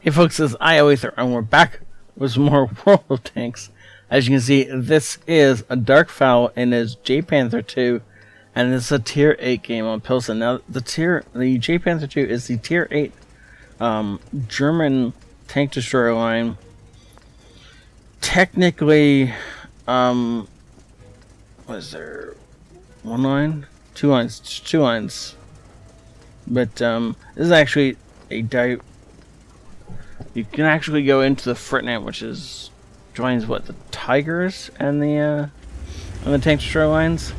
Hey folks, this is ioEther, and we're back with some more World of Tanks. As you can see, this is a Dark Fowl in his Jagdpanther 2, and it's a Tier 8 game on Pilsen. Now, the Jagdpanther 2 is the Tier 8 German tank destroyer line. Technically, what is there? One line? Two lines. Two lines. But this is actually a you can actually go into the Fritnet, which joins what, the Tigers and the tank destroyer lines.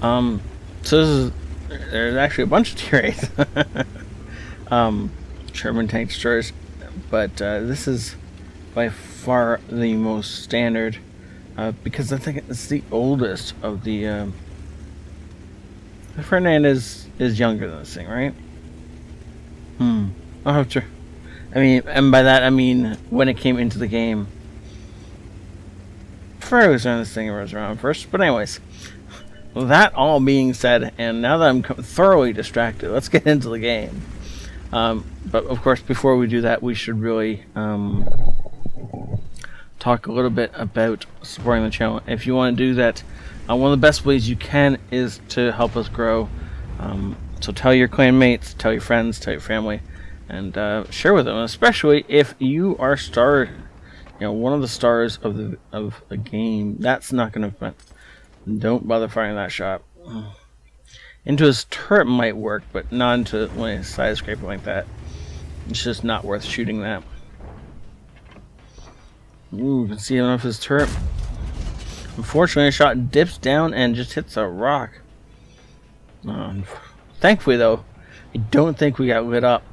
So there's actually a bunch of Tier 8 German tank destroyers, but this is by far the most standard because I think it's the oldest of the Fritnet is younger than this thing, right? I'll have to. I mean, and by that I mean when it came into the game. Fairly certain this thing was around first, but anyways. Well, that all being said, and now that I'm thoroughly distracted, let's get into the game. But of course, before we do that, we should really talk a little bit about supporting the channel. If you want to do that, one of the best ways you can is to help us grow. So tell your clanmates, tell your friends, tell your family, and share with them. Especially if you are one of the stars of a game. That's not going to. Don't bother firing that shot. Into his turret might work, but not into a side scraper like that. It's just not worth shooting that. Ooh, you can see enough of his turret. Unfortunately, a shot dips down and just hits a rock. Thankfully, though, I don't think we got lit up.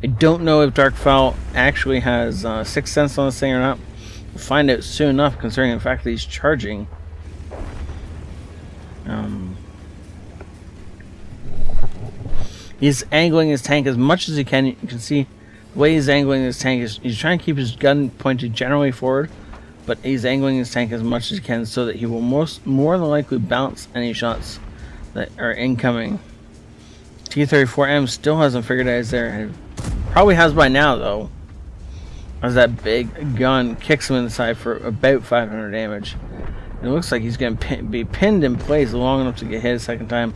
I don't know if Dark Fowl actually has 6th Sense on this thing or not. We'll find out soon enough, considering the fact that he's charging. He's angling his tank as much as he can. You can see the way he's angling his tank is he's trying to keep his gun pointed generally forward, but he's angling his tank as much as he can so that he will more than likely bounce any shots that are incoming. T-34M still hasn't figured out he's there. Probably has by now, though, as that big gun kicks him in the side for about 500 damage. And it looks like he's going to be pinned in place long enough to get hit a second time.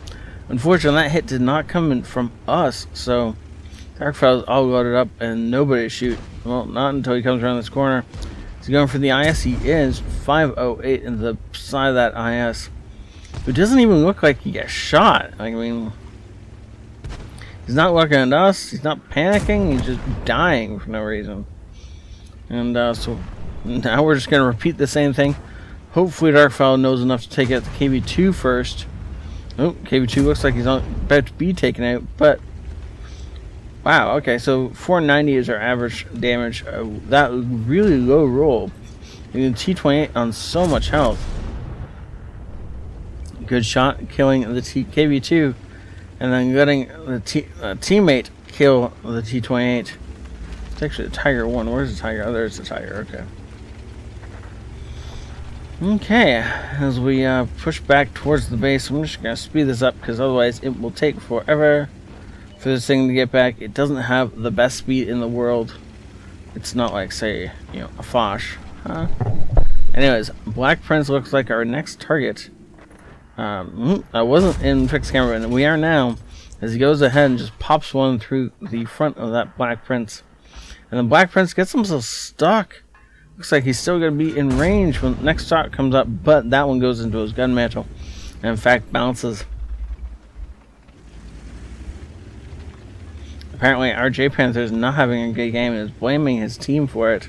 Unfortunately, that hit did not come in from us, so Dark Fowl's all loaded up and nobody to shoot. Well, not until he comes around this corner. He's going for the IS. He is 508 in the side of that IS. It doesn't even look like he gets shot. I mean, he's not looking at us. He's not panicking. He's just dying for no reason. And so now we're just going to repeat the same thing. Hopefully Dark Fowl knows enough to take out the KV2 first. Oh, KV2 looks like he's about to be taken out, but wow, okay, so 490 is our average damage. That really low roll. And the T28 on so much health. Good shot, killing the KV2, and then letting the teammate kill the T28. It's actually the Tiger 1. Where's the Tiger? Oh, there's the Tiger. Okay. Okay, as we push back towards the base, I'm just going to speed this up because otherwise it will take forever for this thing to get back. It doesn't have the best speed in the world. It's not like, say, a Foch. Anyways, Black Prince looks like our next target. I wasn't in fixed camera, and we are now, as he goes ahead and just pops one through the front of that Black Prince. And the Black Prince gets himself stuck. Looks like he's still going to be in range when the next shot comes up, but that one goes into his gun mantle, and in fact bounces. Apparently our Jagdpanther is not having a good game and is blaming his team for it.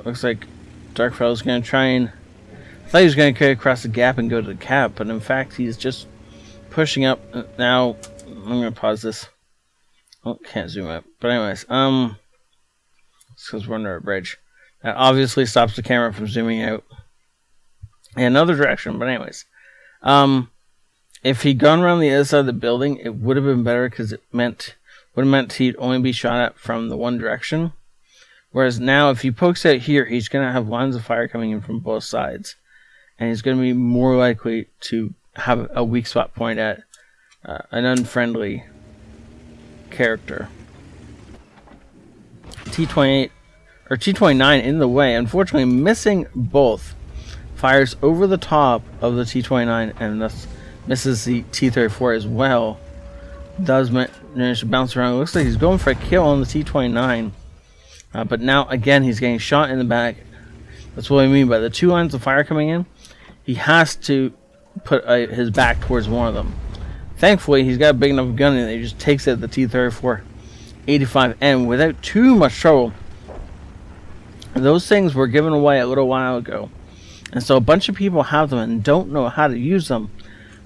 Looks like Dark Fowl is going to try and... I thought he was going to carry across the gap and go to the cap, but in fact he's just pushing up. Now, I'm going to pause this. Oh, can't zoom up. But anyways, it's because we're under a bridge. That obviously stops the camera from zooming out in another direction. But anyways, if he'd gone around the other side of the building, it would have been better because it would have meant he'd only be shot at from the one direction. Whereas now, if he pokes out here, he's going to have lines of fire coming in from both sides, and he's going to be more likely to have a weak spot point at an unfriendly character. T28 or T29 in the way, unfortunately missing both. Fires over the top of the T29 and thus misses the T34 as well. Does manage to bounce around. It looks like he's going for a kill on the T29. But now again he's getting shot in the back. That's what I mean by the two lines of fire coming in. He has to put his back towards one of them. Thankfully he's got a big enough gun and he just takes it at the T34 85M without too much trouble. Those things were given away a little while ago, and so a bunch of people have them and don't know how to use them,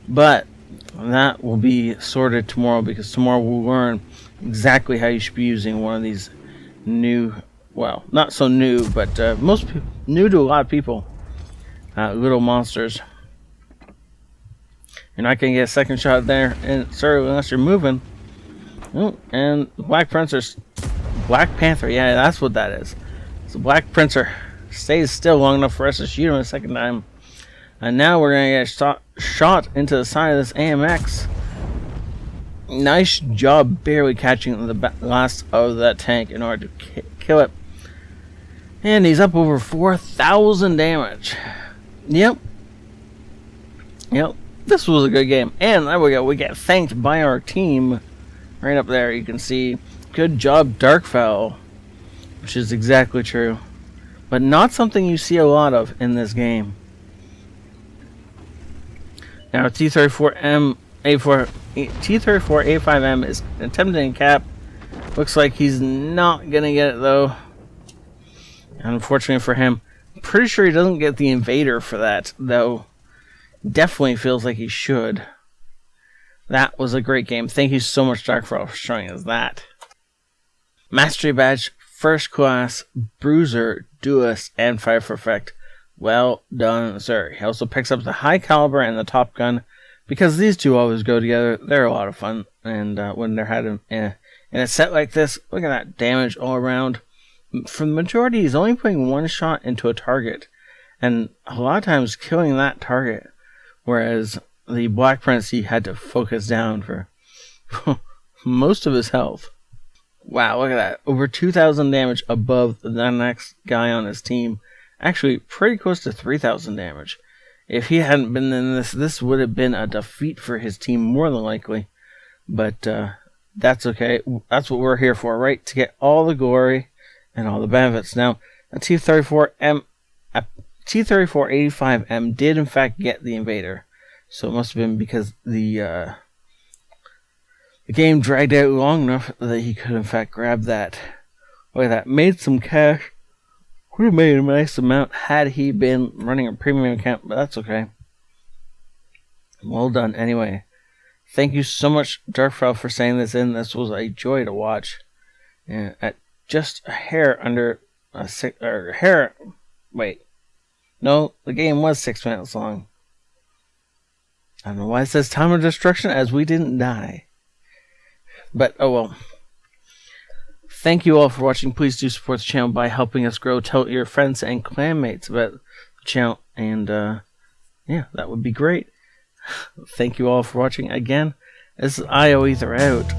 but that will be sorted tomorrow, because tomorrow we'll learn exactly how you should be using one of these new, well, not so new, but most new to a lot of people, little monsters. You're not going to get a second shot there, and certainly unless you're moving. Oh, and Black Panther, yeah, that's what that is. So Black Panther stays still long enough for us to shoot him a second time. And now we're going to get shot into the side of this AMX. Nice job barely catching the last of that tank in order to kill it. And he's up over 4,000 damage. Yep. This was a good game. And there we go. We get thanked by our team. Right up there you can see, good job Darkfell. Which is exactly true. But not something you see a lot of in this game. Now T34A5M is attempting to cap. Looks like he's not gonna get it though. Unfortunately for him. Pretty sure he doesn't get the invader for that, though. Definitely feels like he should. That was a great game. Thank you so much, Darkfell, for showing us that. Mastery Badge, First Class, Bruiser, Duelist, and Fire for Effect. Well done, sir. He also picks up the High Caliber and the Top Gun, because these two always go together. They're a lot of fun, and when they're had in a set like this, look at that damage all around. For the majority, he's only putting one shot into a target, and a lot of times killing that target, whereas the Black Prince, he had to focus down for most of his health. Wow, look at that. Over 2,000 damage above the next guy on his team. Actually, pretty close to 3,000 damage. If he hadn't been in this would have been a defeat for his team, more than likely. But that's okay. That's what we're here for, right? To get all the glory and all the benefits. Now, a T3485M did in fact get the invader. So it must have been because the game dragged out long enough that he could in fact grab that. Look at that. Made some cash. Would have made a nice amount had he been running a premium account, but that's okay. Well done anyway. Thank you so much, Darkfell, for saying this in. This was a joy to watch. And at just a hair under a wait. No, the game was 6 minutes long. I don't know why it says time of destruction, as we didn't die. But, oh well. Thank you all for watching. Please do support the channel by helping us grow. Tell your friends and clanmates about the channel. And, yeah, that would be great. Thank you all for watching again. This is ioEther out.